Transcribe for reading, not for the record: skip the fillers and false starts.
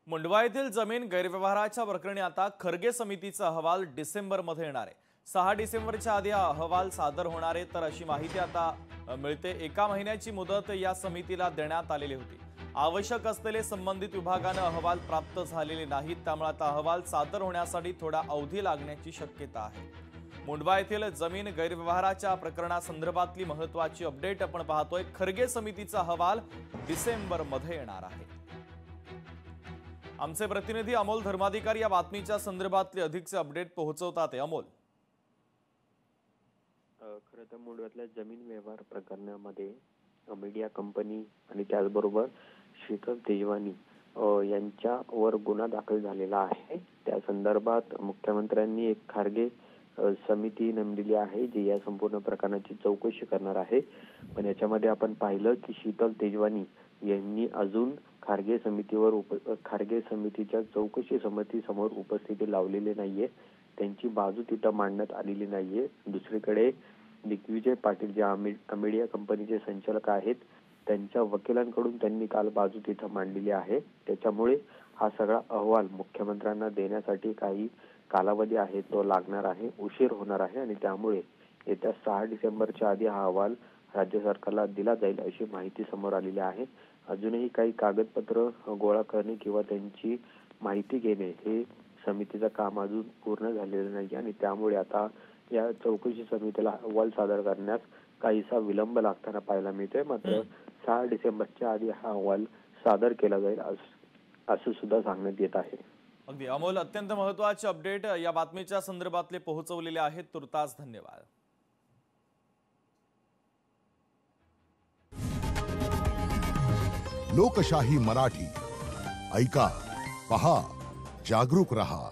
मुंडवा येथील जमीन गैरव्यवहाराच्या प्रकरणी आता खर्गे समितीचा अहवाल डिसेंबरमध्ये येणार आहे। 6 डिसेंबरच्या आधी हा अहवाल सादर होणार आहे, तर अशी माहिती आता मिळते। 1 महिन्याची मुदत या समितीला देण्यात आलेली होती। आवश्यक असलेले संबंधित विभागाने अहवाल प्राप्त झालेले नाहीत, त्यामुळे आता अहवाल सादर होण्यासाठी थोडा अवधी लागण्याची शक्यता आहे। मुंडवा येथील जमीन गैरव्यवहाराच्या प्रकरणासंदर्भातली महत्त्वाची अपडेट आपण पाहतोय। खर्गे समितीचा अहवाल डिसेंबरमध्ये येणार आहे। आमचे प्रतिनिधी अमोल धर्माधिकारी या बातमीच्या संदर्भातले अधिकचे अपडेट पोहोचवतात। अमोल, खरं तर मुंडव्यातल्या जमीन व्यवहार प्रकरणामध्ये मीडिया कंपनी आणि त्याचबरोबर शीतल तेजवानी यांच्यावर गुन्हा दाखल झालेला आहे। त्या संदर्भात मुख्यमंत्र्यांनी एक खारगे समिती नेमलेली आहे, जी या संपूर्ण प्रकरणाची चौकशी करणार आहे। पण याच्यामध्ये आपण पाहिलं की शीतल तेजवानी यांनी अजून खारगे समितीच्या चौकशी समितीसमोर उपस्थिती लावलेली नाहीये, त्यांची बाजू तिथं मांडण्यात आलेली नाहीये। दुसरीकडे दिग्विजय पाटील जे मीडिया कंपनीचे संचालक आहेत, त्यांच्या वकिलांकडून त्यांनी काल बाजू तिथं मांडलेली आहे। त्याच्यामुळे हा सगळा अहवाल मुख्यमंत्र्यांना देण्यासाठी काही कालावधी आहे तो लागणार आहे, उशीर होणार आहे आणि त्यामुळे येत्या 6 डिसेंबरच्या आधी हा अहवाल राज्य सरकारला दिला जाईल अशी माहिती समोर आलेली आहे। अजूनही काही कागदपत्र गोळा करणे किंवा त्यांची माहिती घेणे हे समितीचं काम अजून पूर्ण झालेलं नाही आणि त्यामुळे आता या चौकशी समितीला अहवाल सादर करण्यास काहीसा विलंब लागताना पाहायला मिळतोय। मात्र 6 डिसेंबरच्या आधी हा अहवाल सादर केला जाईल असं सुद्धा सांगण्यात येत आहे। अगदी अमोल, अत्यंत महत्त्वाचे अपडेट या बातमीच्या संदर्भातले पोहोचवलेले आहेत। तुर्तास धन्यवाद। लोकशाही मराठी ऐका, पहा, जागरूक रहा।